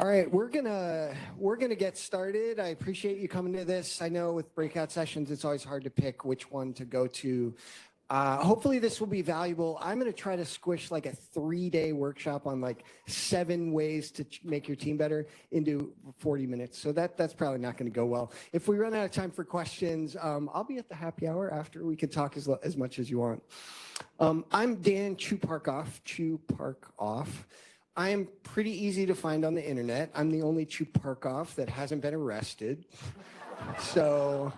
All right, we're gonna get started. I appreciate you coming to this. I know with breakout sessions, it's always hard to pick which one to go to. Hopefully this will be valuable. I'm gonna try to squish like a 3-day workshop on like 7 ways to make your team better into 40 minutes. So that's probably not gonna go well. If we run out of time for questions, I'll be at the happy hour after. We can talk as much as you want. I'm Dan Chuparkoff. I am pretty easy to find on the internet. I'm the only Chuparkoff that hasn't been arrested. So,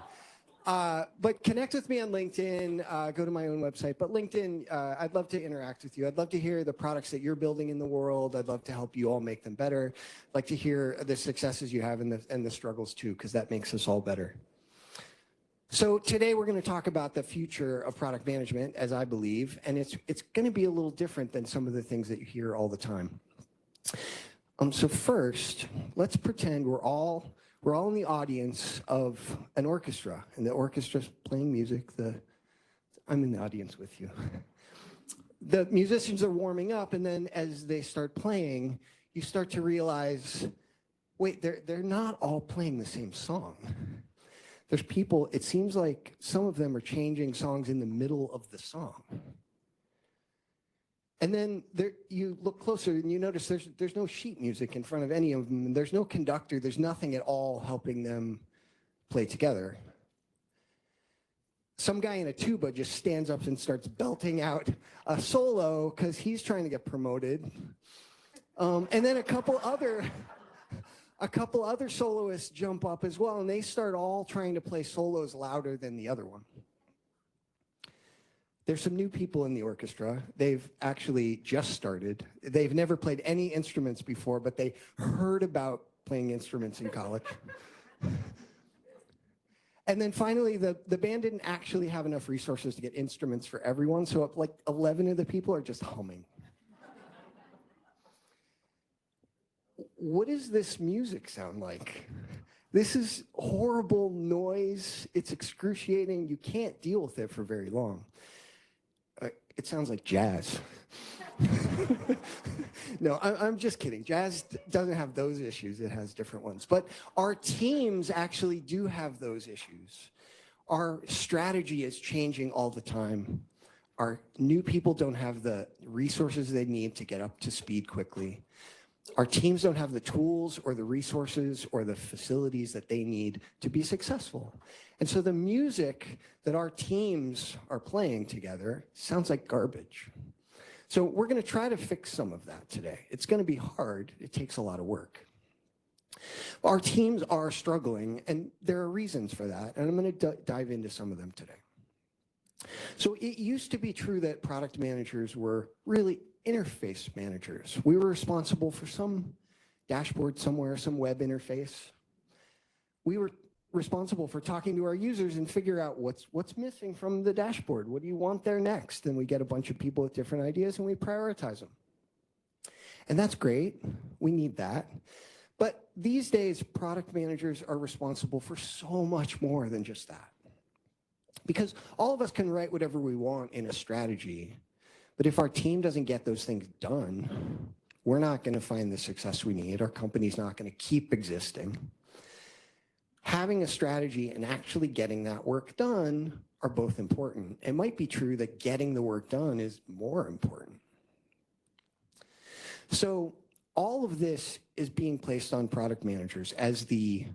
but connect with me on LinkedIn, go to my own website. But LinkedIn, I'd love to interact with you. I'd love to hear the products that you're building in the world. I'd love to help you all make them better. I'd like to hear the successes you have and the struggles too, because that makes us all better. So today we're going to talk about the future of product management, as I believe, and it's going to be a little different than some of the things that you hear all the time. So first, let's pretend we're all in the audience of an orchestra, and the orchestra's playing music. I'm in the audience with you. The musicians are warming up, and then as they start playing, you start to realize, wait, they're not all playing the same song. There's people, it seems like some of them are changing songs in the middle of the song. And then you look closer and you notice there's no sheet music in front of any of them. There's no conductor. There's nothing at all helping them play together. Some guy in a tuba just stands up and starts belting out a solo because he's trying to get promoted. And then a couple other soloists jump up as well, and they start all trying to play solos louder than the other one. There's some new people in the orchestra. They've actually just started. They've never played any instruments before, but they heard about playing instruments in college. And then finally, the band didn't actually have enough resources to get instruments for everyone, so like 11 of the people are just humming. What does this music sound like? This is horrible noise. It's excruciating. You can't deal with it for very long. It sounds like jazz. No, I'm just kidding. Jazz doesn't have those issues. It has different ones. But our teams actually do have those issues. Our strategy is changing all the time. Our new people don't have the resources they need to get up to speed quickly. Our teams don't have the tools or the resources or the facilities that they need to be successful. And so the music that our teams are playing together sounds like garbage. So we're going to try to fix some of that today. It's going to be hard. It takes a lot of work. Our teams are struggling, and there are reasons for that, and I'm going to dive into some of them today. So it used to be true that product managers were really interface managers. We were responsible for some dashboard somewhere, some web interface. We were responsible for talking to our users and figure out what's missing from the dashboard. What do you want there next? And we get a bunch of people with different ideas and we prioritize them. And that's great. We need that. But these days, product managers are responsible for so much more than just that. Because all of us can write whatever we want in a strategy, but if our team doesn't get those things done, we're not going to find the success we need. Our company's not going to keep existing. Having a strategy and actually getting that work done are both important. It might be true that getting the work done is more important. So all of this is being placed on product managers as the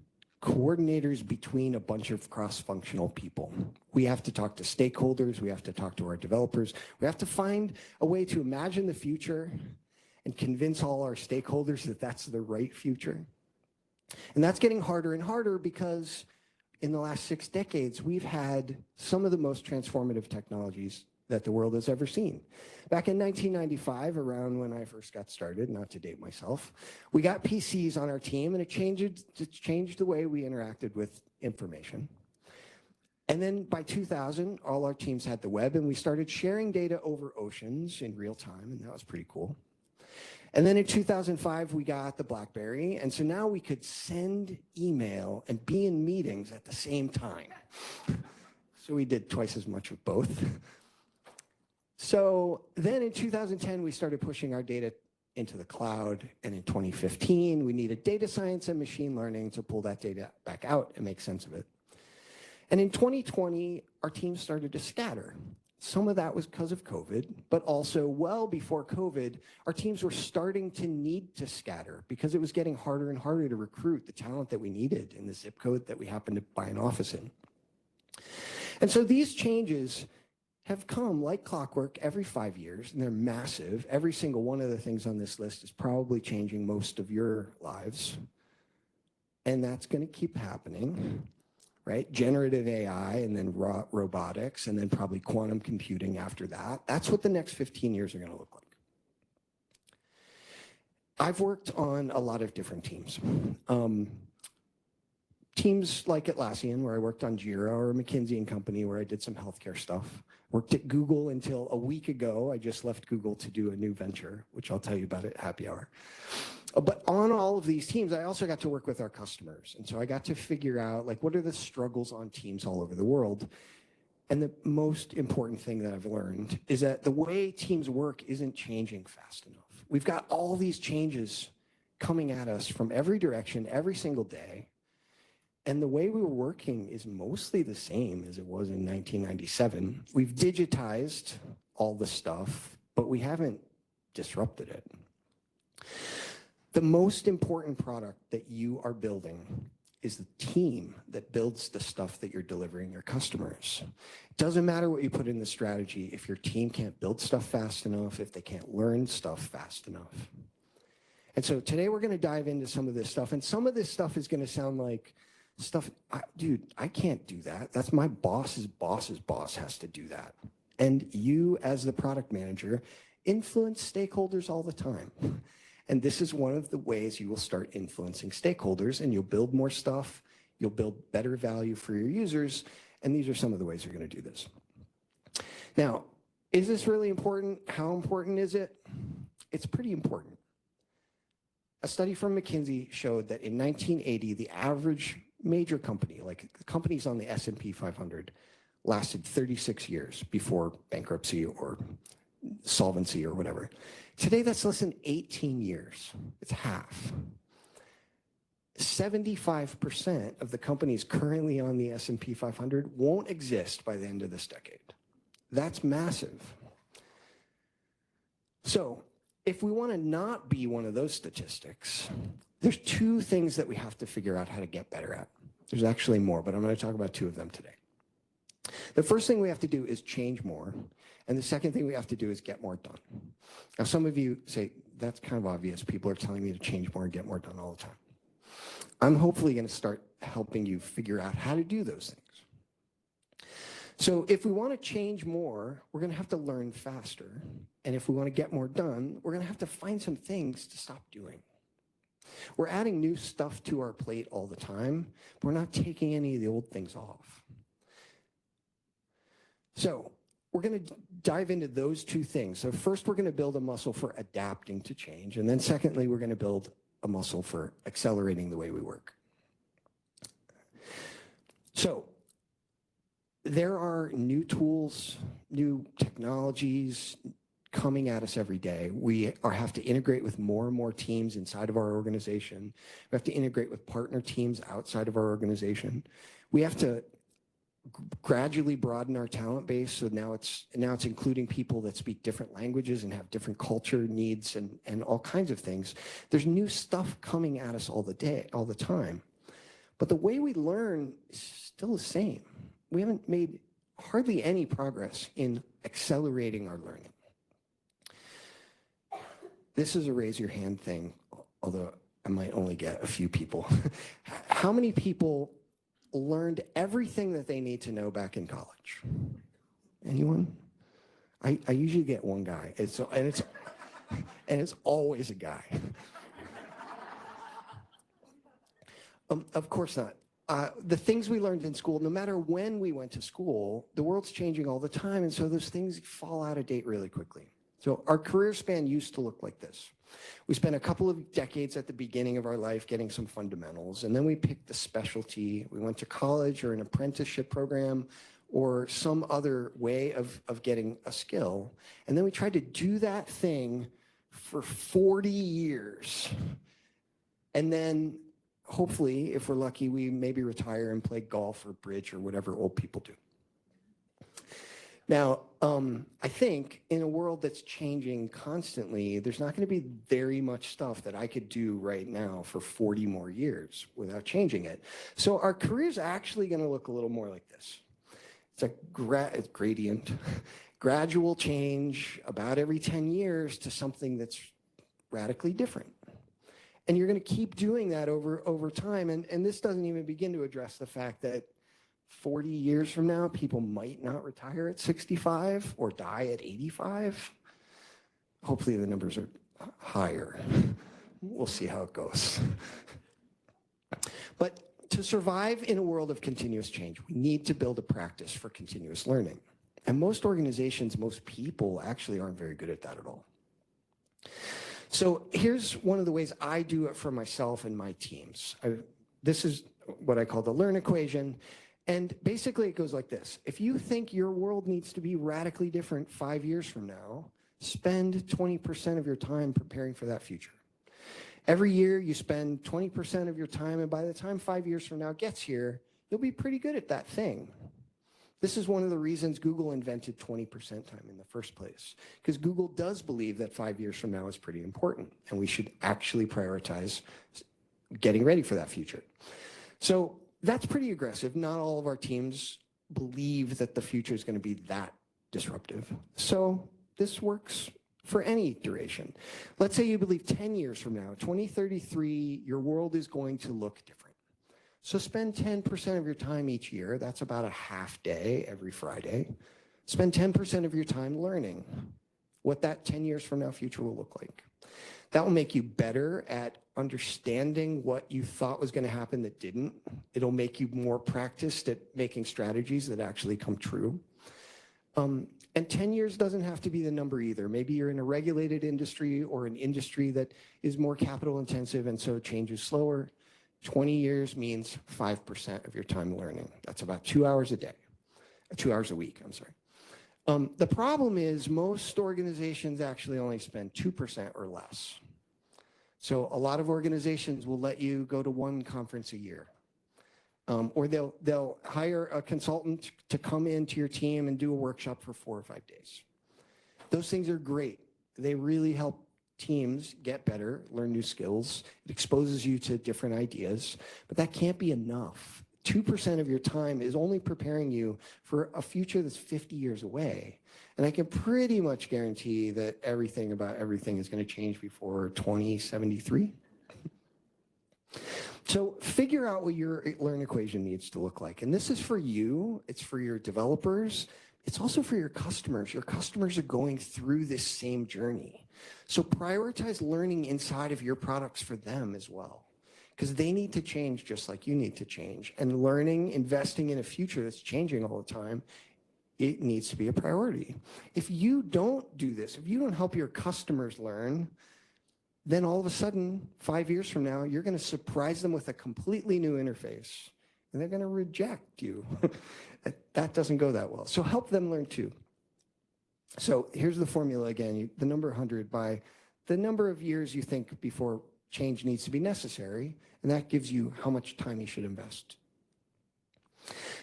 coordinators between a bunch of cross-functional people. We have to talk to stakeholders. We have to talk to our developers. We have to find a way to imagine the future and convince all our stakeholders that that's the right future. And that's getting harder and harder because in the last 6 decades, we've had some of the most transformative technologies that the world has ever seen. Back in 1995, around when I first got started, not to date myself, we got PCs on our team, and it changed the way we interacted with information. And then by 2000, all our teams had the web, and we started sharing data over oceans in real time, and that was pretty cool. And then in 2005, we got the BlackBerry, and so now we could send email and be in meetings at the same time. So we did twice as much of both. So then in 2010, we started pushing our data into the cloud. And in 2015, we needed data science and machine learning to pull that data back out and make sense of it. And in 2020, our teams started to scatter. Some of that was because of COVID, but also well before COVID, our teams were starting to need to scatter because it was getting harder and harder to recruit the talent that we needed in the zip code that we happened to buy an office in. And so these changes have come like clockwork every 5 years, and they're massive. Every single one of the things on this list is probably changing most of your lives. And that's going to keep happening, right? Generative AI, and then robotics, and then probably quantum computing after that. That's what the next 15 years are going to look like. I've worked on a lot of different teams. Teams like Atlassian, where I worked on JIRA, or McKinsey and Company, where I did some healthcare stuff. Worked at Google until a week ago. I just left Google to do a new venture, which I'll tell you about at happy hour. But on all of these teams, I also got to work with our customers. And so I got to figure out, like, what are the struggles on teams all over the world? And the most important thing that I've learned is that the way teams work isn't changing fast enough. We've got all these changes coming at us from every direction every single day. And the way we were working is mostly the same as it was in 1997. We've digitized all the stuff, but we haven't disrupted it. The most important product that you are building is the team that builds the stuff that you're delivering your customers. It doesn't matter what you put in the strategy if your team can't build stuff fast enough, if they can't learn stuff fast enough. And so today we're going to dive into some of this stuff, and some of this stuff is going to sound like stuff, dude, I can't do that. That's my boss's boss's boss has to do that. And you, as the product manager, influence stakeholders all the time. And this is one of the ways you will start influencing stakeholders, and you'll build more stuff, you'll build better value for your users, and these are some of the ways you're going to do this. Now, is this really important? How important is it? It's pretty important. A study from McKinsey showed that in 1980, the average major company, like companies on the S&P 500, lasted 36 years before bankruptcy or solvency or whatever. Today, that's less than 18 years. It's half. 75% of the companies currently on the S&P 500 won't exist by the end of this decade. That's massive. So if we want to not be one of those statistics, there's two things that we have to figure out how to get better at. There's actually more, but I'm going to talk about two of them today. The first thing we have to do is change more, and the second thing we have to do is get more done. Now, some of you say, that's kind of obvious. People are telling me to change more and get more done all the time. I'm hopefully going to start helping you figure out how to do those things. So if we want to change more, we're going to have to learn faster. And if we want to get more done, we're going to have to find some things to stop doing. We're adding new stuff to our plate all the time, but we're not taking any of the old things off. So we're going to dive into those two things. So first, we're going to build a muscle for adapting to change. And then secondly, we're going to build a muscle for accelerating the way we work. So there are new tools, new technologies coming at us every day. We have to integrate with more and more teams inside of our organization. We have to integrate with partner teams outside of our organization. We have to gradually broaden our talent base, so now it's including people that speak different languages and have different culture needs and all kinds of things. There's new stuff coming at us all the time. But the way we learn is still the same. We haven't made hardly any progress in accelerating our learning. This is a raise your hand thing, although I might only get a few people. How many people learned everything that they need to know back in college? Anyone? I usually get one guy, and it's always a guy. Of course not. The things we learned in school, no matter when we went to school, the world's changing all the time, and so those things fall out of date really quickly. So our career span used to look like this. We spent a couple of decades at the beginning of our life getting some fundamentals, and then we picked the specialty. We went to college or an apprenticeship program or some other way of getting a skill, and then we tried to do that thing for 40 years. And then hopefully, if we're lucky, we maybe retire and play golf or bridge or whatever old people do. Now, I think in a world that's changing constantly, there's not going to be very much stuff that I could do right now for 40 more years without changing it. So our career's actually going to look a little more like this. It's a gradient, gradual change about every 10 years to something that's radically different. And you're going to keep doing that over time. And this doesn't even begin to address the fact that 40 years from now, people might not retire at 65 or die at 85. Hopefully the numbers are higher. We'll see how it goes. But to survive in a world of continuous change, we need to build a practice for continuous learning. And most organizations, most people actually aren't very good at that at all. So here's one of the ways I do it for myself and my teams. This is what I call the learn equation. And basically it goes like this. If you think your world needs to be radically different 5 years from now, spend 20% of your time preparing for that future. Every year you spend 20% of your time, and by the time 5 years from now gets here, you'll be pretty good at that thing. This is one of the reasons Google invented 20% time in the first place, because Google does believe that 5 years from now is pretty important, and we should actually prioritize getting ready for that future. So that's pretty aggressive. Not all of our teams believe that the future is going to be that disruptive. So this works for any duration. Let's say you believe 10 years from now, 2033, your world is going to look different. So spend 10% of your time each year. That's about a half day every Friday. Spend 10% of your time learning what that 10 years from now future will look like. That will make you better at understanding what you thought was going to happen that didn't. It'll make you more practiced at making strategies that actually come true. And 10 years doesn't have to be the number either. Maybe you're in a regulated industry or an industry that is more capital intensive and so change is slower. 20 years means 5% of your time learning. That's about 2 hours a day, 2 hours a week, I'm sorry. The problem is most organizations actually only spend 2% or less. So a lot of organizations will let you go to one conference a year. Or they'll hire a consultant to come into your team and do a workshop for 4 or 5 days. Those things are great. They really help teams get better, learn new skills. It exposes you to different ideas, but that can't be enough. 2% of your time is only preparing you for a future that's 50 years away. And I can pretty much guarantee that everything about everything is going to change before 2073. So figure out what your learn equation needs to look like. And this is for you. It's for your developers. It's also for your customers. Your customers are going through this same journey. So prioritize learning inside of your products for them as well, because they need to change just like you need to change. And learning, investing in a future that's changing all the time, it needs to be a priority. If you don't do this, if you don't help your customers learn, then all of a sudden, 5 years from now, you're going to surprise them with a completely new interface, and they're going to reject you. That doesn't go that well. So help them learn too. So here's the formula again, the number 100 by the number of years you think before change needs to be necessary, and that gives you how much time you should invest.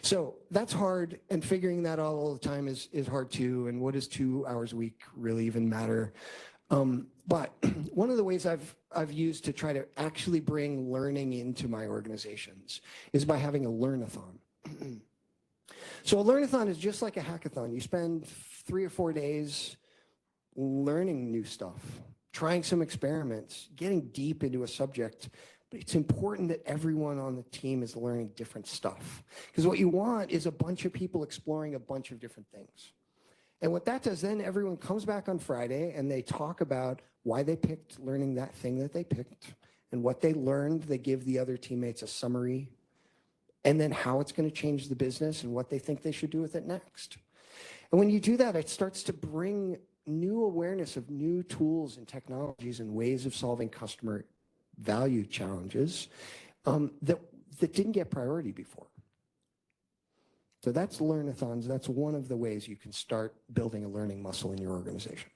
So that's hard, and figuring that out all the time is hard too, and what does 2 hours a week really even matter? But one of the ways I've used to try to actually bring learning into my organizations is by having a learnathon. So a learnathon is just like a hackathon. You spend 3 or 4 days learning new stuff, trying some experiments, getting deep into a subject. But it's important that everyone on the team is learning different stuff. Because what you want is a bunch of people exploring a bunch of different things. And what that does, then everyone comes back on Friday and they talk about why they picked learning that thing that they picked and what they learned. They give the other teammates a summary, and then how it's going to change the business and what they think they should do with it next. And when you do that, it starts to bring new awareness of new tools and technologies and ways of solving customer value challenges that didn't get priority before. So that's learnathons. That's one of the ways you can start building a learning muscle in your organization.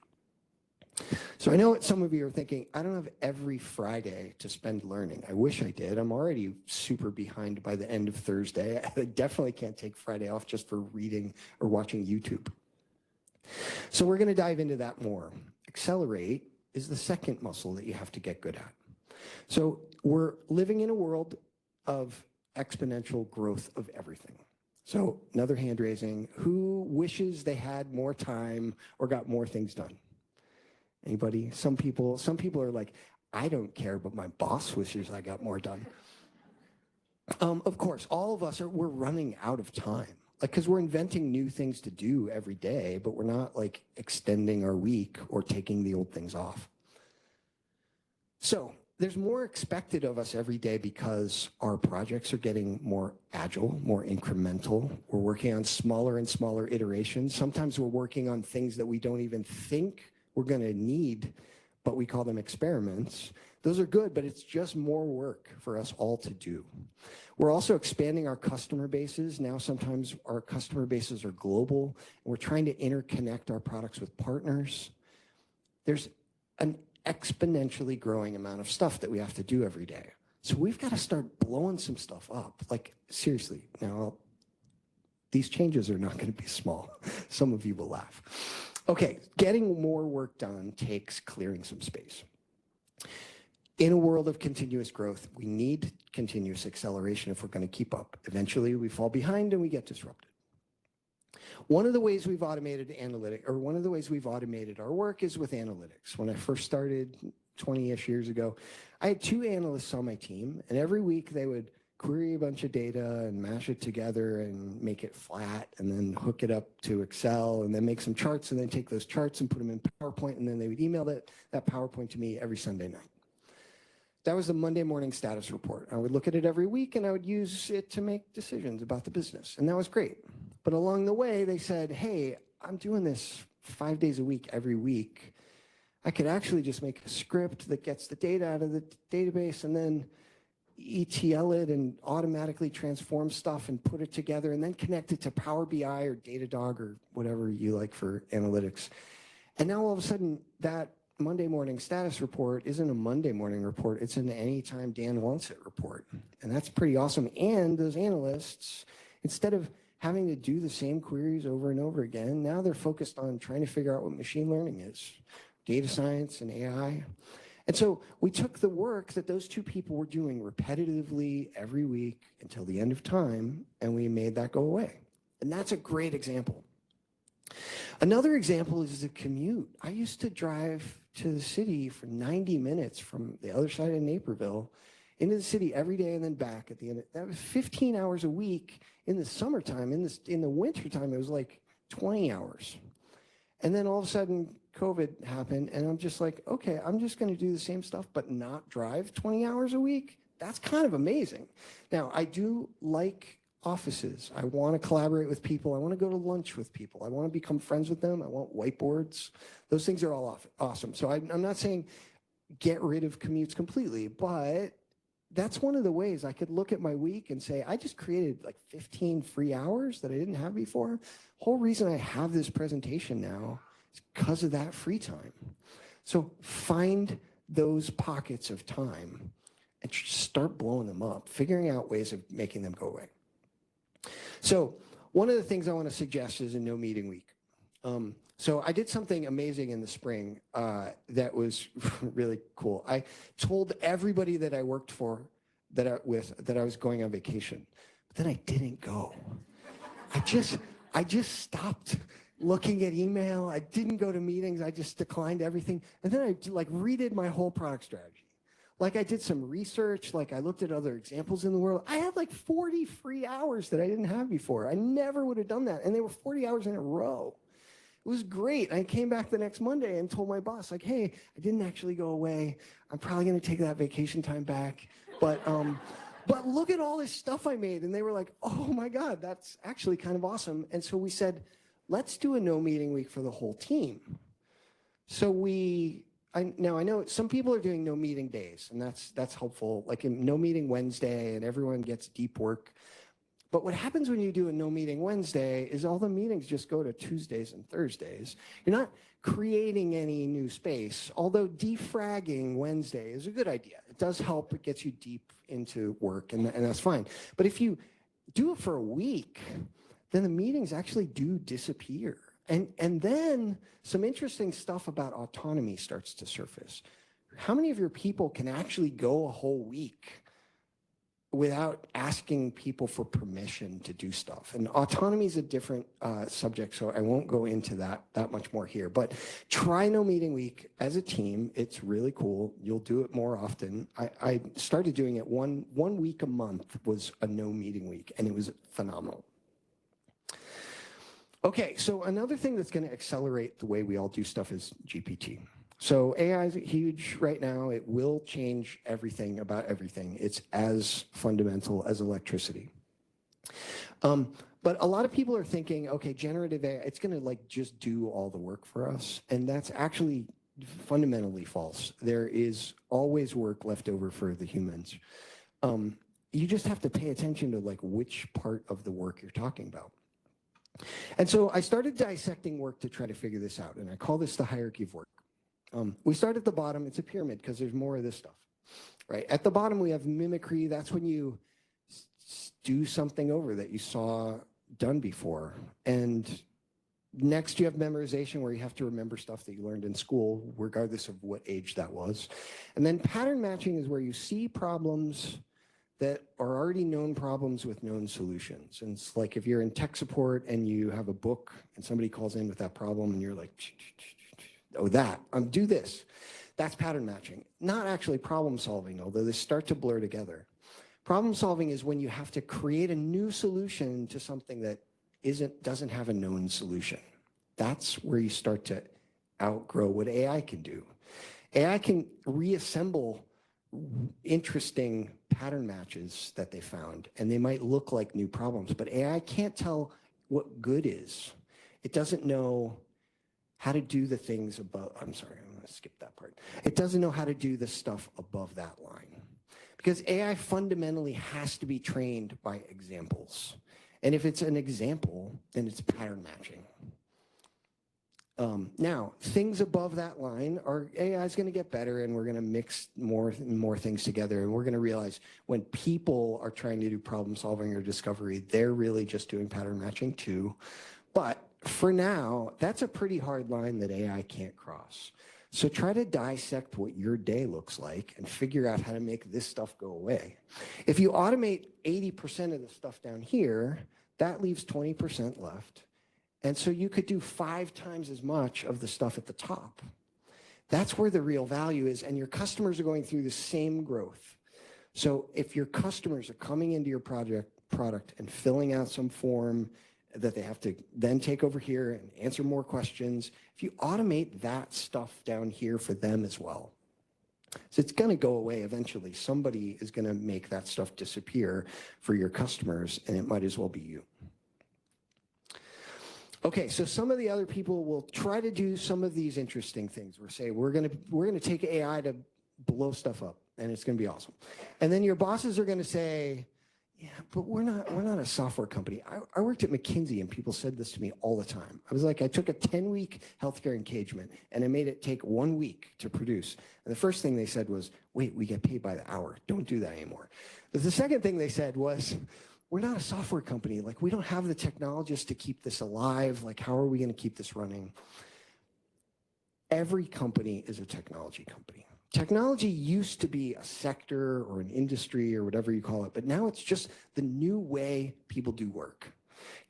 So I know what some of you are thinking, I don't have every Friday to spend learning. I wish I did. I'm already super behind by the end of Thursday. I definitely can't take Friday off just for reading or watching YouTube. So we're going to dive into that more. Accelerate is the second muscle that you have to get good at. So we're living in a world of exponential growth of everything. So another hand raising, who wishes they had more time or got more things done? Anybody? Some people are like, I don't care, but my boss wishes I got more done. Of course, all of us we're running out of time. Because we're inventing new things to do every day, but we're not like extending our week or taking the old things off. So there's more expected of us every day because our projects are getting more agile, more incremental. We're working on smaller and smaller iterations. Sometimes we're working on things that we don't even think we're going to need, but we call them experiments. Those are good, but it's just more work for us all to do. We're also expanding our customer bases. Now sometimes our customer bases are global, and we're trying to interconnect our products with partners. There's an exponentially growing amount of stuff that we have to do every day. So we've got to start blowing some stuff up. Like, seriously, now, these changes are not going to be small. Some of you will laugh. Okay, getting more work done takes clearing some space. In a world of continuous growth, we need continuous acceleration if we're going to keep up. Eventually, we fall behind and we get disrupted. One of the ways we've automated our work is with analytics. When I first started 20-ish years ago, I had 2 analysts on my team, and every week they would query a bunch of data and mash it together and make it flat and then hook it up to Excel and then make some charts and then take those charts and put them in PowerPoint, and then they would email that PowerPoint to me every Sunday night. That was the Monday morning status report. I would look at it every week and I would use it to make decisions about the business, and that was great. But along the way, they said, hey, I'm doing this 5 days a week, every week. I could actually just make a script that gets the data out of the database and then ETL it and automatically transform stuff and put it together and then connect it to Power BI or Datadog or whatever you like for analytics. And now all of a sudden, that Monday morning status report isn't a Monday morning report, it's an anytime Dan wants it report. And that's pretty awesome. And those analysts, instead of having to do the same queries over and over again, now they're focused on trying to figure out what machine learning is, data science and AI. And so we took the work that those 2 people were doing repetitively every week until the end of time, and we made that go away. And that's a great example. Another example is the commute. I used to drive to the city for 90 minutes from the other side of Naperville into the city every day and then back at the end. That was 15 hours a week in the summertime. In the wintertime, it was like 20 hours. And then all of a sudden, COVID happened, and I'm just like, okay, I'm just going to do the same stuff but not drive 20 hours a week? That's kind of amazing. Now, I do like offices. I want to collaborate with people. I want to go to lunch with people. I want to become friends with them. I want whiteboards. Those things are all awesome. So I'm not saying get rid of commutes completely, but that's one of the ways I could look at my week and say, I just created like 15 free hours that I didn't have before. Whole reason I have this presentation now is because of that free time. So find those pockets of time and start blowing them up, figuring out ways of making them go away. So one of the things I want to suggest is a no meeting week. So I did something amazing in the spring that was really cool. I told everybody that I worked for, that I was going on vacation, but then I didn't go. I just stopped looking at email. I didn't go to meetings. I just declined everything. And then I redid my whole product strategy. Like I did some research, like I looked at other examples in the world. I had like 40 free hours that I didn't have before. I never would have done that. And they were 40 hours in a row. It was great. I came back the next Monday and told my boss, like, hey, I didn't actually go away. I'm probably going to take that vacation time back. But look at all this stuff I made. And they were like, oh my God, that's actually kind of awesome. And so we said, let's do a no meeting week for the whole team. So now I know some people are doing no meeting days, and that's helpful, like no meeting Wednesday, and everyone gets deep work. But what happens when you do a no meeting Wednesday is all the meetings just go to Tuesdays and Thursdays. You're not creating any new space, although defragging Wednesday is a good idea. It does help. It gets you deep into work, and that's fine. But if you do it for a week, then the meetings actually do disappear. And then some interesting stuff about autonomy starts to surface. How many of your people can actually go a whole week without asking people for permission to do stuff? And autonomy is a different subject, so I won't go into that much more here. But try no meeting week as a team. It's really cool. You'll do it more often. I started doing it one week a month was a no meeting week, and it was phenomenal. Okay, so another thing that's going to accelerate the way we all do stuff is GPT. So AI is huge right now. It will change everything about everything. It's as fundamental as electricity. But a lot of people are thinking, okay, generative AI, it's going to like just do all the work for us. And that's actually fundamentally false. There is always work left over for the humans. You just have to pay attention to like which part of the work you're talking about. And so I started dissecting work to try to figure this out. And I call this the hierarchy of work. We start at the bottom. It's a pyramid because there's more of this stuff, right? At the bottom, we have mimicry. That's when you do something over that you saw done before. And next, you have memorization, where you have to remember stuff that you learned in school, regardless of what age that was. And then pattern matching is where you see problems that are already known problems with known solutions. And it's like if you're in tech support and you have a book and somebody calls in with that problem and you're like, oh, do this. That's pattern matching. Not actually problem solving, although they start to blur together. Problem solving is when you have to create a new solution to something that doesn't have a known solution. That's where you start to outgrow what AI can do. AI can reassemble interesting pattern matches that they found, and they might look like new problems, but AI can't tell what good is. It doesn't know how to do the things above. I'm sorry, I'm going to skip that part. It doesn't know how to do the stuff above that line, because AI fundamentally has to be trained by examples. And if it's an example, then it's pattern matching. Now, things above that line are AI is going to get better, and we're going to mix more things together, and we're going to realize when people are trying to do problem solving or discovery, they're really just doing pattern matching too. But for now, that's a pretty hard line that AI can't cross. So try to dissect what your day looks like and figure out how to make this stuff go away. If you automate 80% of the stuff down here, that leaves 20% left. And so you could do 5 times as much of the stuff at the top. That's where the real value is, and your customers are going through the same growth. So if your customers are coming into your product and filling out some form that they have to then take over here and answer more questions, if you automate that stuff down here for them as well, so it's going to go away eventually. Somebody is going to make that stuff disappear for your customers, and it might as well be you. Okay, so some of the other people will try to do some of these interesting things. We're saying we're gonna take AI to blow stuff up, and it's gonna be awesome. And then your bosses are gonna say, yeah, but we're not a software company. I worked at McKinsey, and people said this to me all the time. I was like, I took a 10-week healthcare engagement, and I made it take 1 week to produce. And the first thing they said was, wait, we get paid by the hour. Don't do that anymore. But the second thing they said was, we're not a software company. Like, we don't have the technologists to keep this alive. Like, how are we going to keep this running? Every company is a technology company. Technology used to be a sector or an industry or whatever you call it, but now it's just the new way people do work.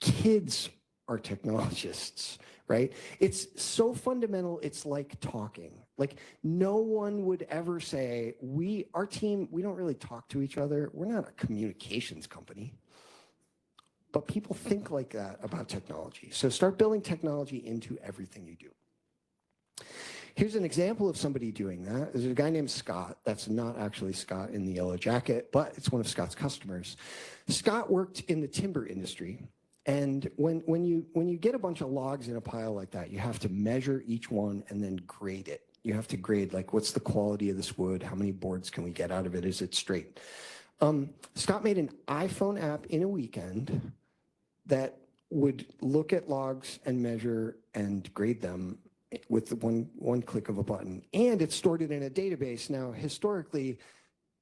Kids are technologists, right? It's so fundamental, it's like talking. Like, no one would ever say, our team, we don't really talk to each other. We're not a communications company. But people think like that about technology. So start building technology into everything you do. Here's an example of somebody doing that. There's a guy named Scott. That's not actually Scott in the yellow jacket, but it's one of Scott's customers. Scott worked in the timber industry. And when you get a bunch of logs in a pile like that, you have to measure each one and then grade it. You have to grade, like, what's the quality of this wood? How many boards can we get out of it? Is it straight? Scott made an iPhone app in a weekend that would look at logs and measure and grade them with one click of a button. And it stored it in a database. Now, historically,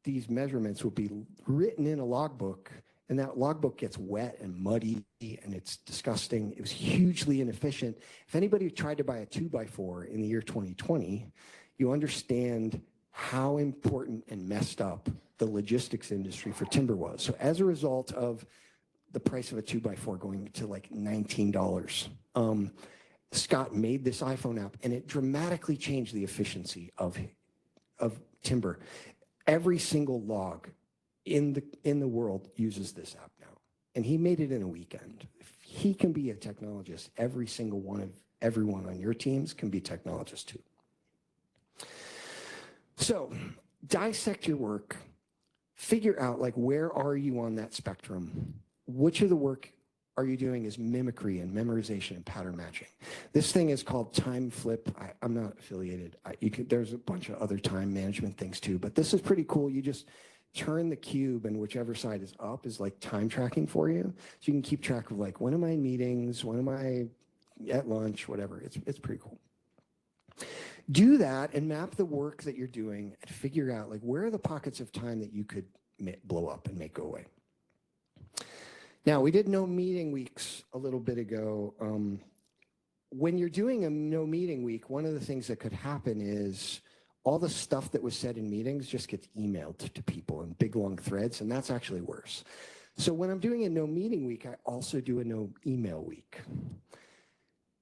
these measurements would be written in a logbook, and that logbook gets wet and muddy, and it's disgusting. It was hugely inefficient. If anybody tried to buy a 2x4 in the year 2020, you understand how important and messed up the logistics industry for timber was. So as a result of the price of a 2x4 going to like $19, Scott made this iPhone app, and it dramatically changed the efficiency of timber. Every single log in the world uses this app now, and he made it in a weekend. If he can be a technologist, everyone on your teams can be technologists too. So dissect your work, figure out like where are you on that spectrum? Which of the work are you doing is mimicry and memorization and pattern matching? This thing is called time flip. I'm not affiliated. There's a bunch of other time management things too, but this is pretty cool. You just turn the cube, and whichever side is up is like time tracking for you. So you can keep track of like, when am I in meetings? When am I at lunch? Whatever. It's pretty cool. Do that and map the work that you're doing and figure out like where are the pockets of time that you could blow up and make go away. Now, we did no meeting weeks a little bit ago. When you're doing a no meeting week, one of the things that could happen is all the stuff that was said in meetings just gets emailed to people in big, long threads, and that's actually worse. So when I'm doing a no meeting week, I also do a no email week.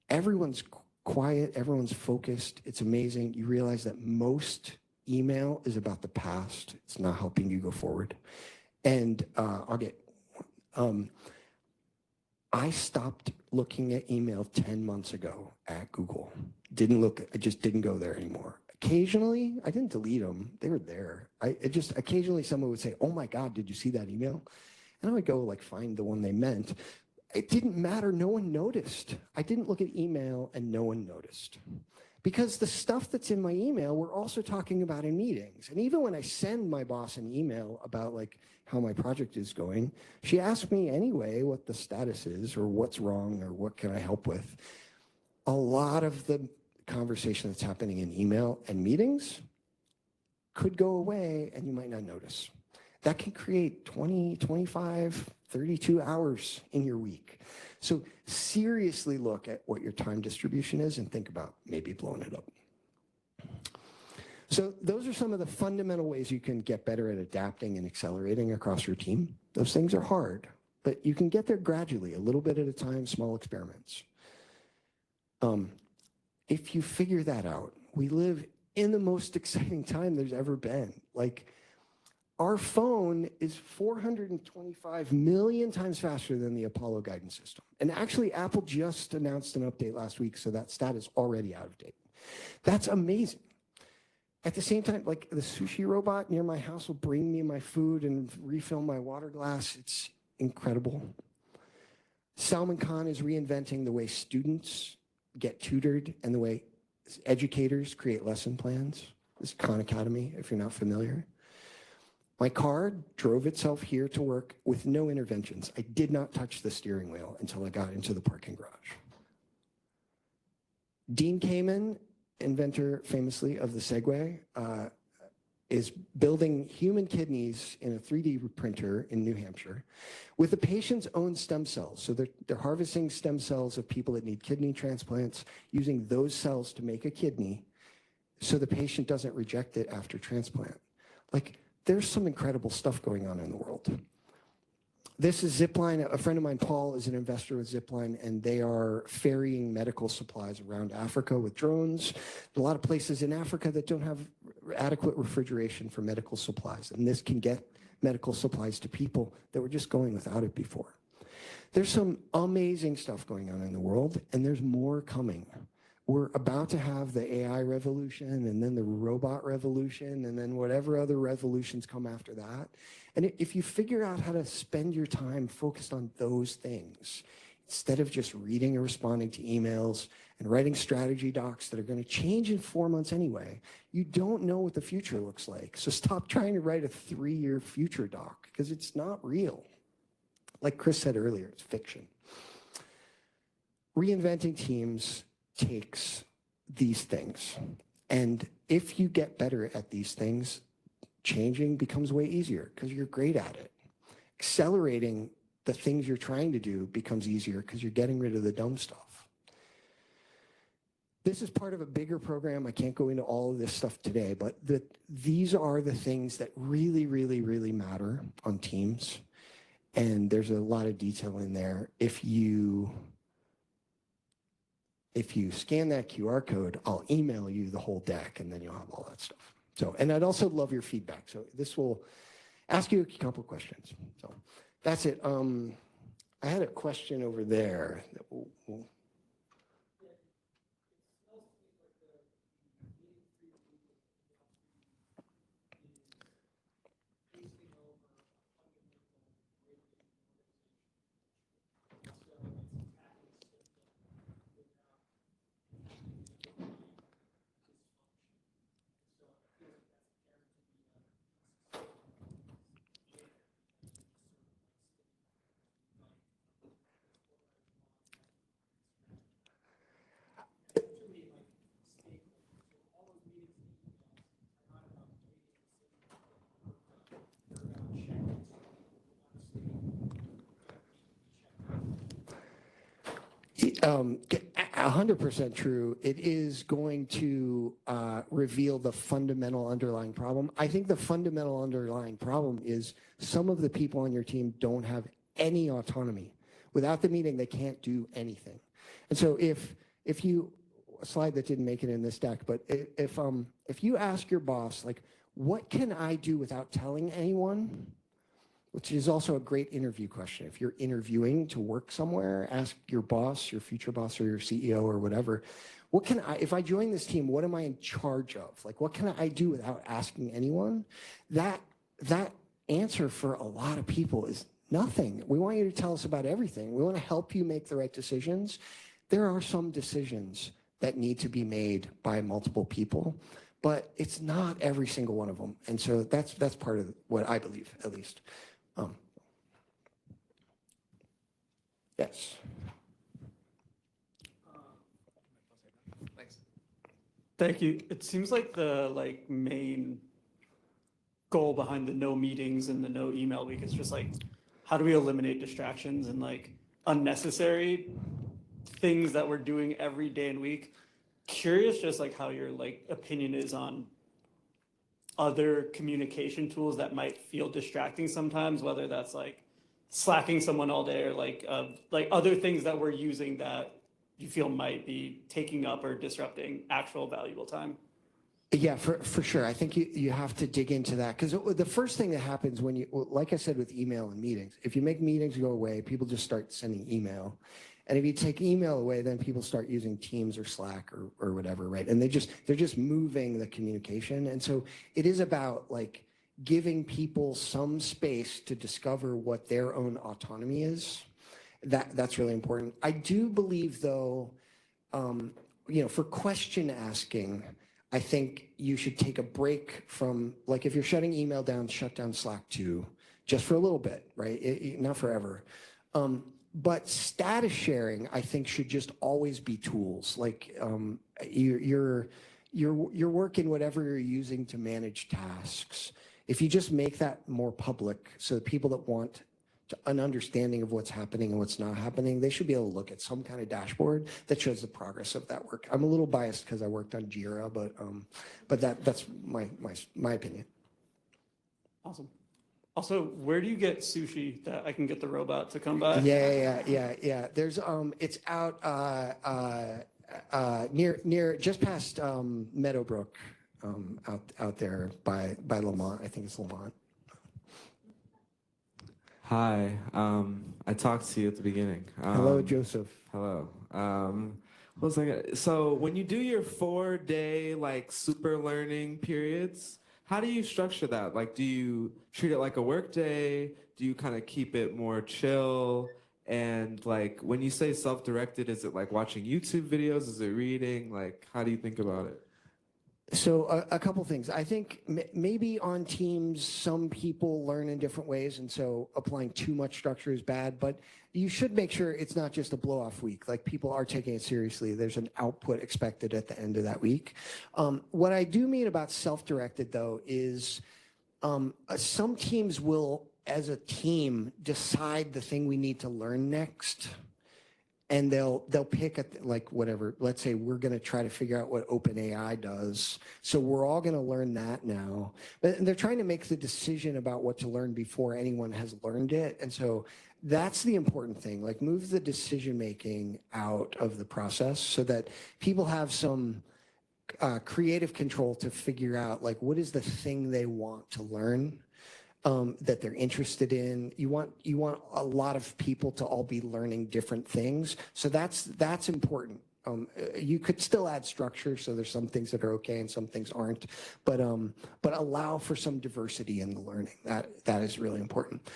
Everyone's quiet, everyone's focused. It's amazing. You realize that most email is about the past. It's not helping you go forward. And I stopped looking at email 10 months ago at Google. I just didn't go there anymore. Occasionally, I didn't delete them. They were there. Occasionally someone would say, oh my God, did you see that email? And I would go like find the one they meant. It didn't matter. No one noticed. I didn't look at email and no one noticed. Because the stuff that's in my email, we're also talking about in meetings. And even when I send my boss an email about like how my project is going, she asks me anyway what the status is or what's wrong or what can I help with. A lot of the conversation that's happening in email and meetings could go away and you might not notice. That can create 20, 25, 32 hours in your week. So seriously look at what your time distribution is and think about maybe blowing it up. So those are some of the fundamental ways you can get better at adapting and accelerating across your team. Those things are hard, but you can get there gradually, a little bit at a time, small experiments. If you figure that out, we live in the most exciting time there's ever been. Like, our phone is 425 million times faster than the Apollo guidance system. And actually, Apple just announced an update last week, so that stat is already out of date. That's amazing. At the same time, like the sushi robot near my house will bring me my food and refill my water glass. It's incredible. Salman Khan is reinventing the way students get tutored and the way educators create lesson plans. This is Khan Academy, if you're not familiar. My car drove itself here to work with no interventions. I did not touch the steering wheel until I got into the parking garage. Dean Kamen, inventor famously of the Segway, is building human kidneys in a 3D printer in New Hampshire with the patient's own stem cells. So they're harvesting stem cells of people that need kidney transplants, using those cells to make a kidney so the patient doesn't reject it after transplant. Like, there's some incredible stuff going on in the world. This is Zipline. A friend of mine, Paul, is an investor with Zipline, and they are ferrying medical supplies around Africa with drones. A lot of places in Africa that don't have adequate refrigeration for medical supplies, and this can get medical supplies to people that were just going without it before. There's some amazing stuff going on in the world, and there's more coming. We're about to have the AI revolution and then the robot revolution and then whatever other revolutions come after that. And if you figure out how to spend your time focused on those things, instead of just reading and responding to emails and writing strategy docs that are going to change in 4 months anyway. You don't know what the future looks like. So stop trying to write a 3-year future doc because it's not real. Like Chris said earlier, it's fiction. Reinventing teams takes these things. And if you get better at these things, changing becomes way easier because you're great at it. Accelerating the things you're trying to do becomes easier because you're getting rid of the dumb stuff. This is part of a bigger program. I can't go into all of this stuff today, but these are the things that really, really, really matter on teams. And there's a lot of detail in there. If you scan that QR code, I'll email you the whole deck and then you'll have all that stuff. So, and I'd also love your feedback. So this will ask you a couple questions. So that's it. I had a question over there. Um, 100% true. It is going to reveal the fundamental underlying problem. I think the fundamental underlying problem is some of the people on your team don't have any autonomy. Without the meeting, they can't do anything. And so if you, a slide that didn't make it in this deck, but if you ask your boss, like, what can I do without telling anyone? Which is also a great interview question. If you're interviewing to work somewhere, ask your boss, your future boss, or your CEO or whatever, what can I, if I join this team, what am I in charge of? Like, what can I do without asking anyone? That answer for a lot of people is nothing. We want you to tell us about everything. We want to help you make the right decisions. There are some decisions that need to be made by multiple people, but it's not every single one of them. And so that's part of what I believe, at least. Yes. Thanks. Thank you. It seems like the main goal behind the no meetings and the no email week is just how do we eliminate distractions and unnecessary things that we're doing every day and week. Curious just how your opinion is on other communication tools that might feel distracting sometimes, whether that's slacking someone all day or other things that we're using that you feel might be taking up or disrupting actual valuable time. Yeah, for sure. I think you have to dig into that because the first thing that happens when you, like I said with email and meetings, if you make meetings go away, people just start sending email. And if you take email away, then people start using Teams or Slack or whatever, right? And they're just moving the communication. And so it is about giving people some space to discover what their own autonomy is. That's really important. I do believe though, for question asking, I think you should take a break from, if you're shutting email down, shut down Slack too, just for a little bit, right? Not forever. But status sharing, I think, should just always be tools. Your work in whatever you're using to manage tasks. If you just make that more public, so the people that want an understanding of what's happening and what's not happening, they should be able to look at some kind of dashboard that shows the progress of that work. I'm a little biased because I worked on JIRA, but that's my opinion. Awesome. Also, where do you get sushi that I can get the robot to come by? Yeah. There's it's out near just past Meadowbrook, out there by Lamont. I think it's Lamont. Hi. I talked to you at the beginning. Hello, Joseph. Hello. What was I gonna, so when you do your 4-day super learning periods, how do you structure that? Do you treat it like a work day? Do you kind of keep it more chill? And like when you say self-directed, is it like watching YouTube videos? Is it reading? Like how do you think about it? So a couple things. I think maybe on teams, some people learn in different ways, and so applying too much structure is bad, but you should make sure it's not just a blow-off week. Like people are taking it seriously. There's an output expected at the end of that week. What I do mean about self-directed, though, is some teams will, as a team, decide the thing we need to learn next. And they'll pick at like whatever. Let's say we're going to try to figure out what OpenAI does. So we're all going to learn that now. But they're trying to make the decision about what to learn before anyone has learned it. And so that's the important thing. Like move the decision making out of the process so that people have some creative control to figure out like what is the thing they want to learn. That they're interested in. You want a lot of people to all be learning different things. So that's important. You could still add structure, so there's some things that are okay and some things aren't, but allow for some diversity in the learning. That is really important.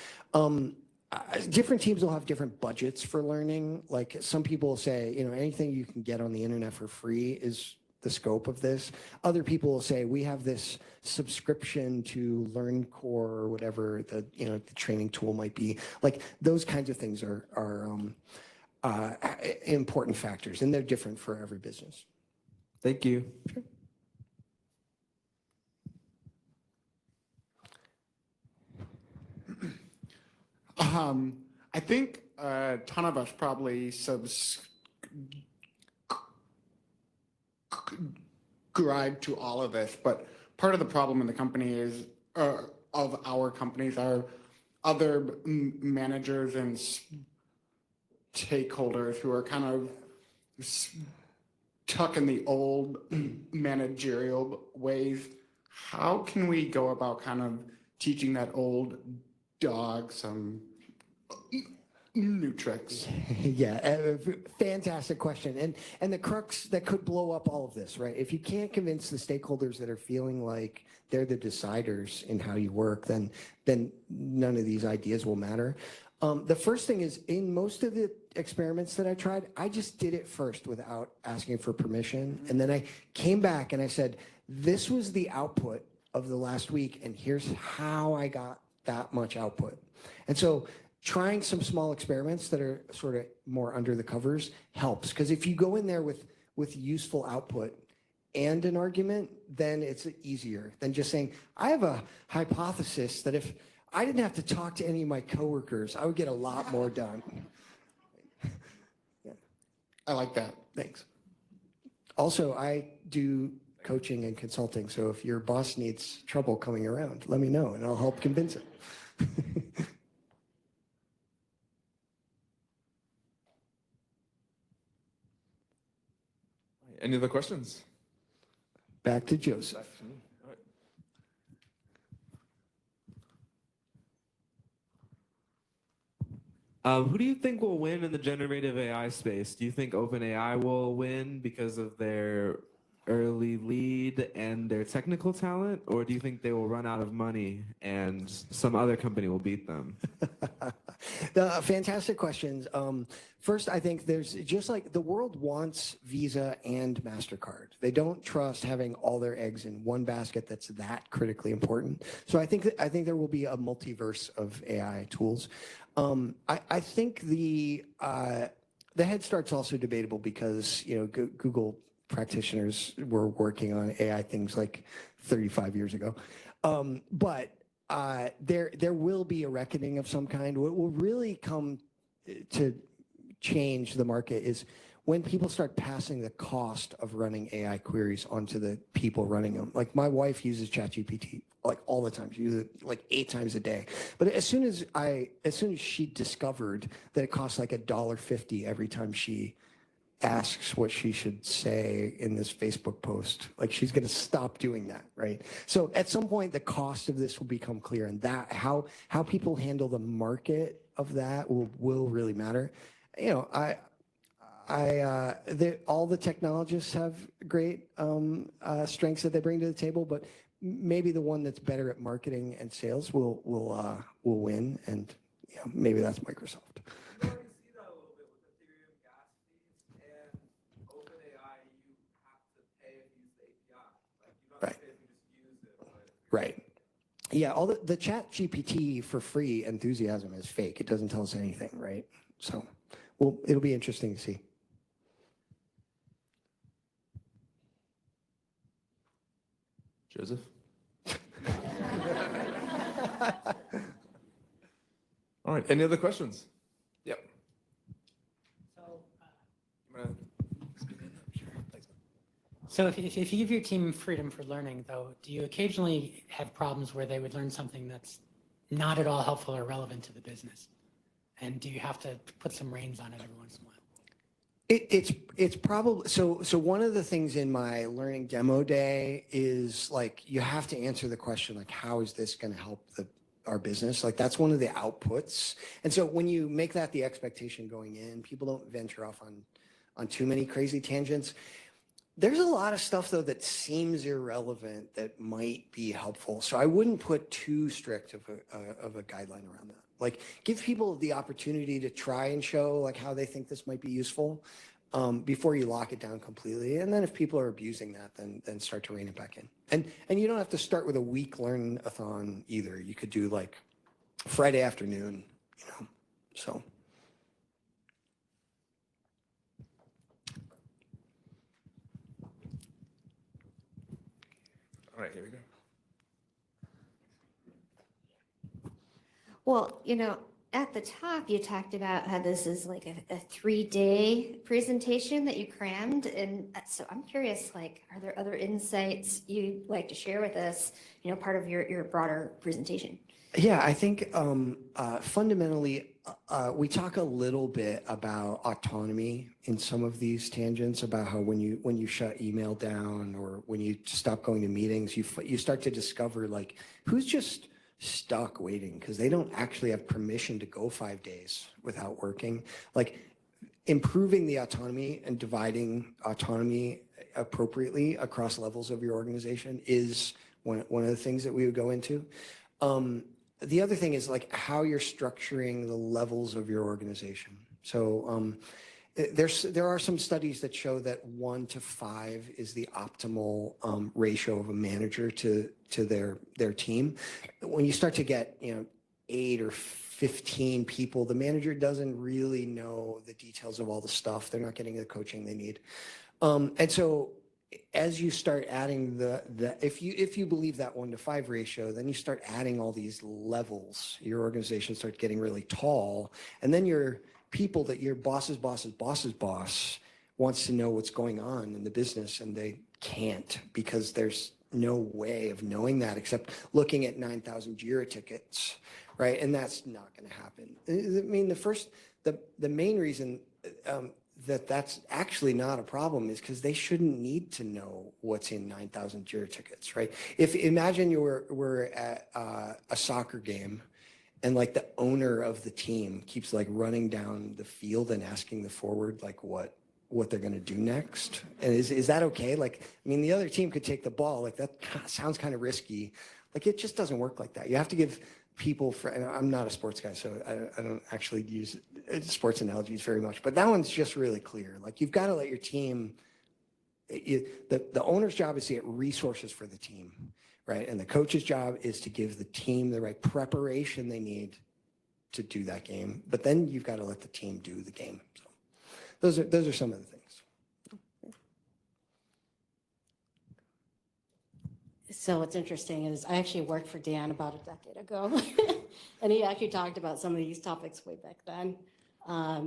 Different teams will have different budgets for learning. Like some people will say, anything you can get on the internet for free is the scope of this. Other people will say, we have this subscription to LearnCore or whatever the training tool might be. Like those kinds of things are important factors, and they're different for every business. Thank you. Sure. I think a ton of us probably subscribe to all of this, but part of the problem in the company is, of our companies, are other managers and stakeholders who are kind of stuck in the old managerial ways. How can we go about kind of teaching that old dog some new tricks? Yeah, fantastic question. And the crux that could blow up all of this, right? If you can't convince the stakeholders that are feeling like they're the deciders in how you work, then none of these ideas will matter. The first thing is, in most of the experiments that I tried, I just did it first without asking for permission. And then I came back and I said, this was the output of the last week, and here's how I got that much output. And so trying some small experiments that are sort of more under the covers helps, because if you go in there with useful output and an argument, then it's easier than just saying, I have a hypothesis that if I didn't have to talk to any of my coworkers, I would get a lot more done. Yeah. I like that. Thanks. Also, I do coaching and consulting, so if your boss needs trouble coming around, let me know and I'll help convince him. Any other questions? Back to Joseph. Who do you think will win in the generative AI space? Do you think OpenAI will win because of their early lead and their technical talent, or do you think they will run out of money and some other company will beat them? Fantastic questions. First, I think there's just like the world wants Visa and MasterCard. They don't trust having all their eggs in one basket that's that critically important. So I think there will be a multiverse of AI tools. I think the head start's also debatable because Google practitioners were working on AI things like 35 years ago. But there will be a reckoning of some kind. What will really come to change the market is when people start passing the cost of running AI queries onto the people running them. Like my wife uses ChatGPT like all the time. She uses it like 8 times a day. But as soon as she discovered that it costs like $1.50 every time she asks what she should say in this Facebook post, like she's going to stop doing that, right? So at some point, the cost of this will become clear, and that how people handle the market of that will really matter. All the technologists have great strengths that they bring to the table, but maybe the one that's better at marketing and sales will win, and maybe that's Microsoft. You already see Right. Yeah, all the chat GPT for free enthusiasm is fake. It doesn't tell us anything, right? So, well, it'll be interesting to see. Joseph? All right, any other questions? Yep. So if you give your team freedom for learning, though, do you occasionally have problems where they would learn something that's not at all helpful or relevant to the business? And do you have to put some reins on it every once in a while? It's probably so one of the things in my learning demo day is like you have to answer the question like how is this going to help our business? Like that's one of the outputs. And so when you make that the expectation going in, people don't venture off on too many crazy tangents. There's a lot of stuff though that seems irrelevant that might be helpful. So I wouldn't put too strict of a guideline around that. Like give people the opportunity to try and show like how they think this might be useful before you lock it down completely. And then if people are abusing that, then start to rein it back in. And you don't have to start with a week learn-a-thon either. You could do like Friday afternoon, you know, so. All right, here we go. Well, you know, at the top, you talked about how this is like a 3-day presentation that you crammed. And so I'm curious, like, are there other insights you'd like to share with us, you know, part of your broader presentation? Yeah, I think fundamentally, we talk a little bit about autonomy in some of these tangents about how when you shut email down or when you stop going to meetings, you start to discover like who's just stuck waiting because they don't actually have permission to go 5 days without working. Like improving the autonomy and dividing autonomy appropriately across levels of your organization is one of the things that we would go into. The other thing is like how you're structuring the levels of your organization. So there are some studies that show that 1 to 5 is the optimal ratio of a manager to their team. When you start to get 8 or 15 people, the manager doesn't really know the details of all the stuff. They're not getting the coaching they need, and so as you start adding if you believe that 1 to 5 ratio, then you start adding all these levels. Your organization starts getting really tall, and then your people that your boss's boss wants to know what's going on in the business, and they can't because there's no way of knowing that except looking at 9,000 JIRA tickets, right? And that's not going to happen. I mean, the main reason that's actually not a problem is because they shouldn't need to know what's in 9,000 JIRA tickets, right? Imagine we're at a soccer game and like the owner of the team keeps like running down the field and asking the forward like what they're going to do next. And is that okay? Like, I mean, the other team could take the ball. Like that sounds kind of risky. Like it just doesn't work like that. You have to give people and I'm not a sports guy, so I don't actually use sports analogies very much, but that one's just really clear. Like you've got to let your team, the owner's job is to get resources for the team, right? And the coach's job is to give the team the right preparation they need to do that game. But then you've got to let the team do the game. So those are some of the things. So what's interesting is I actually worked for Dan about a decade ago, and he actually talked about some of these topics way back then.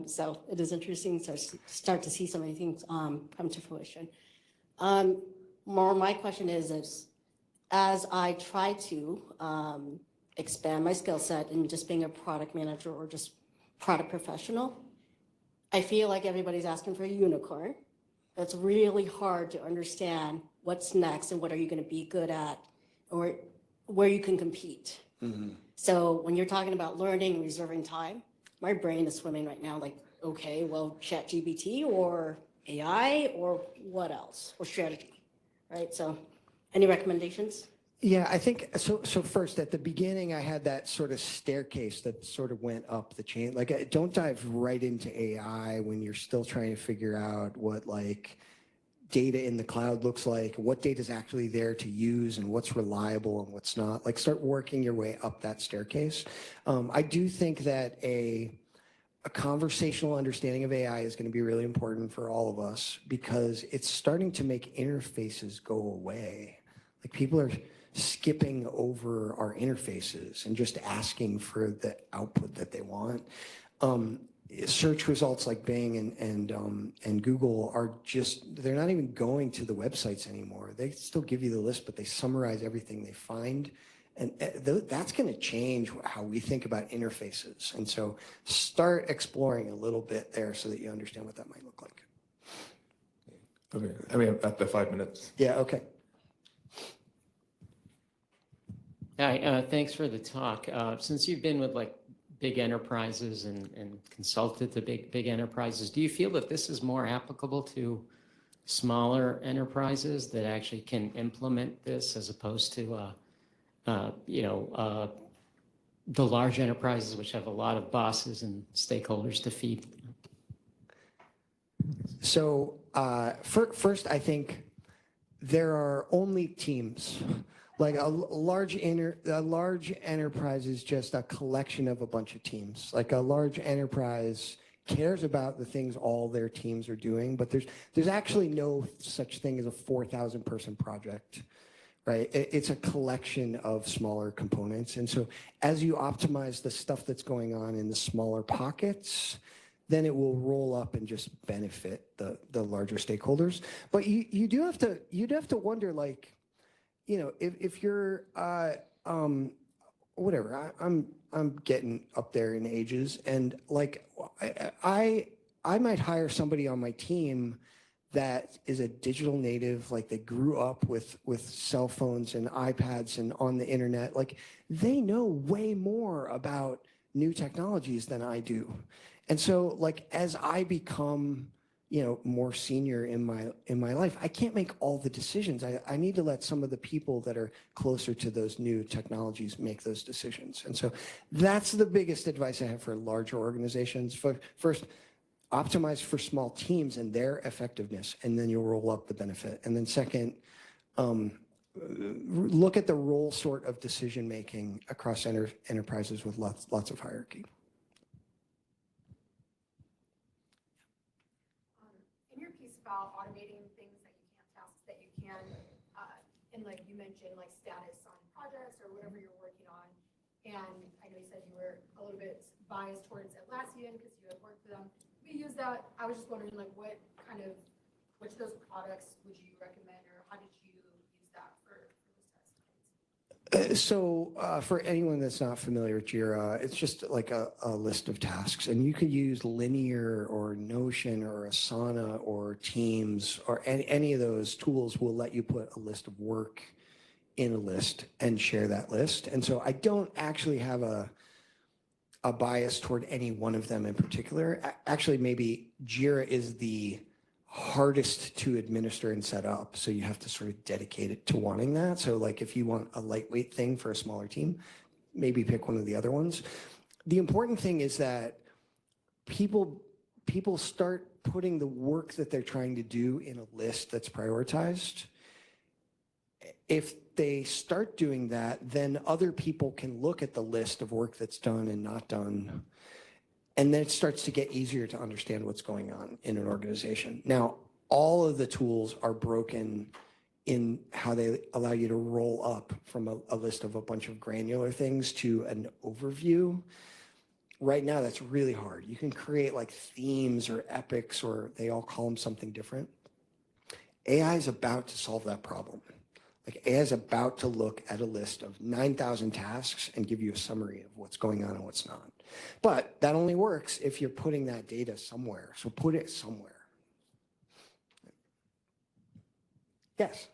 So it is interesting to start to see some of these things come to fruition. My question is as I try to expand my skill set in just being a product manager or just product professional, I feel like everybody's asking for a unicorn. It's really hard to understand what's next and what are you going to be good at or where you can compete. Mm-hmm. So when you're talking about learning and reserving time, my brain is swimming right now like, okay, well, ChatGPT or AI or what else or strategy, right? So any recommendations? Yeah, I think so. So first, at the beginning, I had that sort of staircase that sort of went up the chain. Like, don't dive right into AI when you're still trying to figure out what like data in the cloud looks like, what data is actually there to use and what's reliable and what's not. Like start working your way up that staircase. I do think that a conversational understanding of AI is going to be really important for all of us because it's starting to make interfaces go away. Like people are skipping over our interfaces and just asking for the output that they want. Search results like Bing and Google are just, they're not even going to the websites anymore. They still give you the list, but they summarize everything they find. And that's going to change how we think about interfaces. And so start exploring a little bit there so that you understand what that might look like. Okay, I mean, at the 5 minutes. Yeah, okay. Hi, thanks for the talk. Since you've been with like big enterprises and consulted to big enterprises, do you feel that this is more applicable to smaller enterprises that actually can implement this as opposed to the large enterprises which have a lot of bosses and stakeholders to feed? So first, I think there are only teams. Like a large enterprise is just a collection of a bunch of teams. Like a large enterprise cares about the things all their teams are doing, but there's actually no such thing as a 4,000 person project, right? It's a collection of smaller components. And so as you optimize the stuff that's going on in the smaller pockets, then it will roll up and just benefit the larger stakeholders. But you'd have to wonder, like, you know, if you're whatever, I'm getting up there in ages, and like I might hire somebody on my team that is a digital native, like they grew up with cell phones and iPads and on the internet. Like they know way more about new technologies than I do. And so like as I become, you know, more senior in my life, I can't make all the decisions. I need to let some of the people that are closer to those new technologies make those decisions. And so that's the biggest advice I have for larger organizations. First, optimize for small teams and their effectiveness, and then you'll roll up the benefit. And then second, look at the role sort of decision making across enterprises with lots of hierarchy. In your piece about automating things that you can, tasks that you can, and like you mentioned, like status on projects or whatever you're working on. And I know you said you were a little bit biased towards Atlassian because you had worked for them. We use that. I was just wondering, like, which of those products would you recommend, or how did you use that for those tasks? So for anyone that's not familiar with JIRA, it's just like a list of tasks, and you could use Linear or Notion or Asana or Teams or any of those tools will let you put a list of work in a list and share that list. And so I don't actually have a bias toward any one of them in particular. Actually, maybe JIRA is the hardest to administer and set up. So you have to sort of dedicate it to wanting that. So like if you want a lightweight thing for a smaller team, maybe pick one of the other ones. The important thing is that people start putting the work that they're trying to do in a list that's prioritized. If they start doing that, then other people can look at the list of work that's done and not done. And then it starts to get easier to understand what's going on in an organization. Now, all of the tools are broken in how they allow you to roll up from a list of a bunch of granular things to an overview. Right now, that's really hard. You can create like themes or epics, or they all call them something different. AI is about to solve that problem. Like AI is about to look at a list of 9,000 tasks and give you a summary of what's going on and what's not. But that only works if you're putting that data somewhere. So put it somewhere. Yes.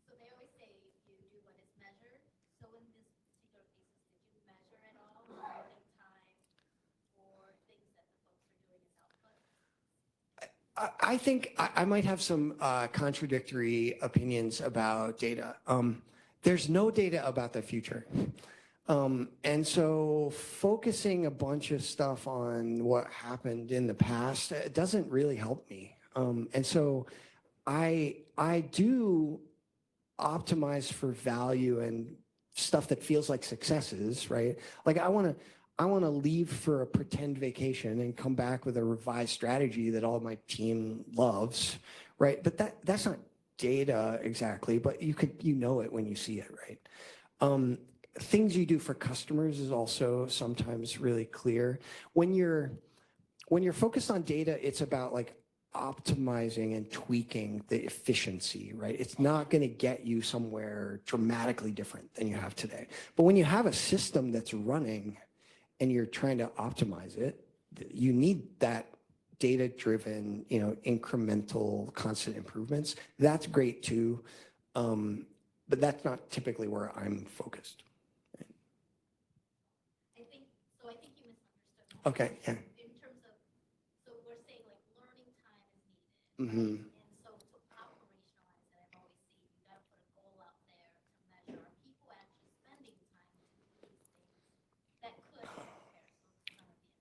So they always say you do what is measured. So in this particular case, did you measure at all using time or things that the folks are doing as output? I think I might have some contradictory opinions about data. There's no data about the future. And so focusing a bunch of stuff on what happened in the past doesn't really help me. And so I do optimize for value and stuff that feels like successes, right? Like I want to leave for a pretend vacation and come back with a revised strategy that all my team loves, right? But that's not data exactly, but you know it when you see it, right? Things you do for customers is also sometimes really clear. When you're focused on data, it's about like optimizing and tweaking the efficiency, right? It's not going to get you somewhere dramatically different than you have today. But when you have a system that's running and you're trying to optimize it, you need that data-driven, incremental, constant improvements. That's great too, but that's not typically where I'm focused. I think you misunderstood. Okay, yeah. In terms of, so we're saying like learning time is needed. Mm-hmm. And so to operationalize it, I've always seen you got to put a goal out there to measure, are people actually spending time to do these things that could prepare some of the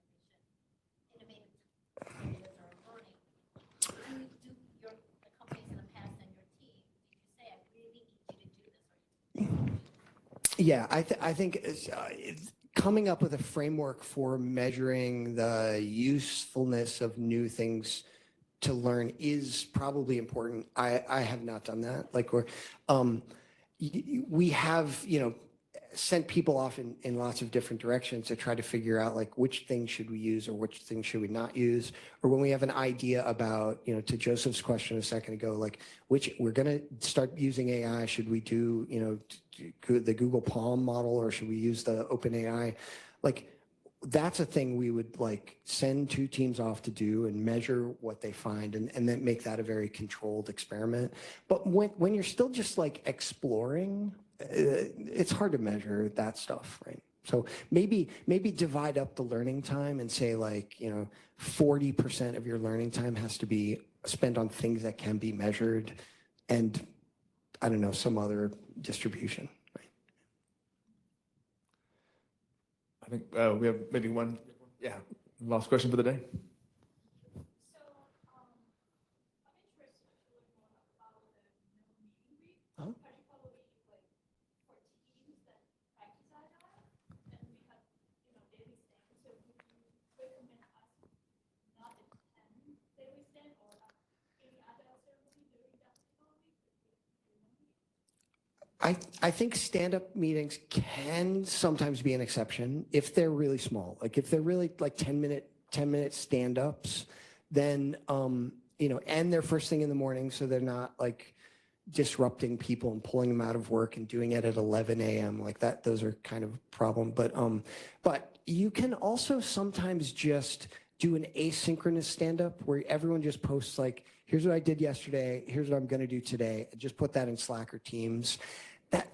innovative ideas or learning. And you do the companies in the past and your team, did you say, I really need you to do this or Yeah, I think coming up with a framework for measuring the usefulness of new things to learn is probably important. I have not done that. Like we have, sent people off in lots of different directions to try to figure out like which things should we use or which things should we not use. Or when we have an idea about, to Joseph's question a second ago, like which we're going to start using AI, should we do, the Google Palm model or should we use the OpenAI? Like that's a thing we would like send two teams off to do and measure what they find and then make that a very controlled experiment. But when you're still just like exploring, it's hard to measure that stuff, right? So maybe divide up the learning time and say like, 40% of your learning time has to be spent on things that can be measured and I don't know, some other distribution, right? I think we have maybe one, last question for the day. I think stand-up meetings can sometimes be an exception if they're really small. Like if they're really like 10-minute stand-ups, then, and they're first thing in the morning, so they're not like disrupting people and pulling them out of work and doing it at 11 a.m. like that. Those are kind of a problem. But you can also sometimes just do an asynchronous stand-up where everyone just posts like, here's what I did yesterday, here's what I'm going to do today, and just put that in Slack or Teams.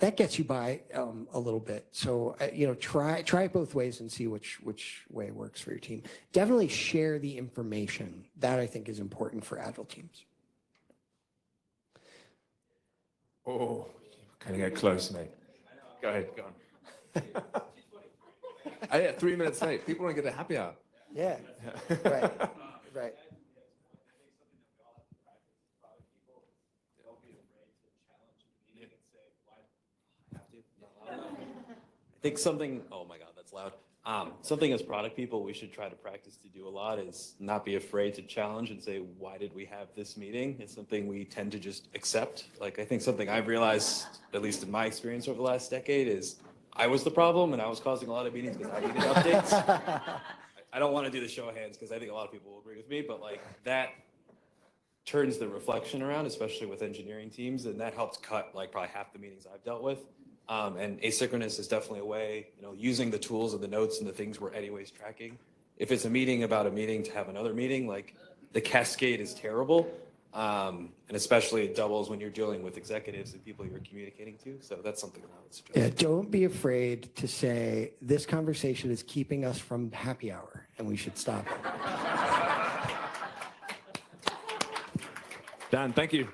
That gets you by a little bit. So, try it both ways and see which way works for your team. Definitely share the information. That I think is important for Agile teams. Oh, kind of get close, mate. Go ahead, go on. Yeah, 3 minutes late. People don't get a happy hour. Yeah, right. I think something, oh my God, that's loud. Something as product people we should try to practice to do a lot is not be afraid to challenge and say, why did we have this meeting? It's something we tend to just accept. Like I think something I've realized, at least in my experience over the last decade, is I was the problem and I was causing a lot of meetings because I needed updates. I don't want to do the show of hands because I think a lot of people will agree with me, but like that turns the reflection around, especially with engineering teams, and that helps cut like probably half the meetings I've dealt with. And asynchronous is definitely a way, using the tools and the notes and the things we're anyways tracking. If it's a meeting about a meeting to have another meeting, like the cascade is terrible. And especially it doubles when you're dealing with executives and people you're communicating to. So that's something that I would suggest. Yeah, don't be afraid to say this conversation is keeping us from happy hour and we should stop it. Dan, thank you.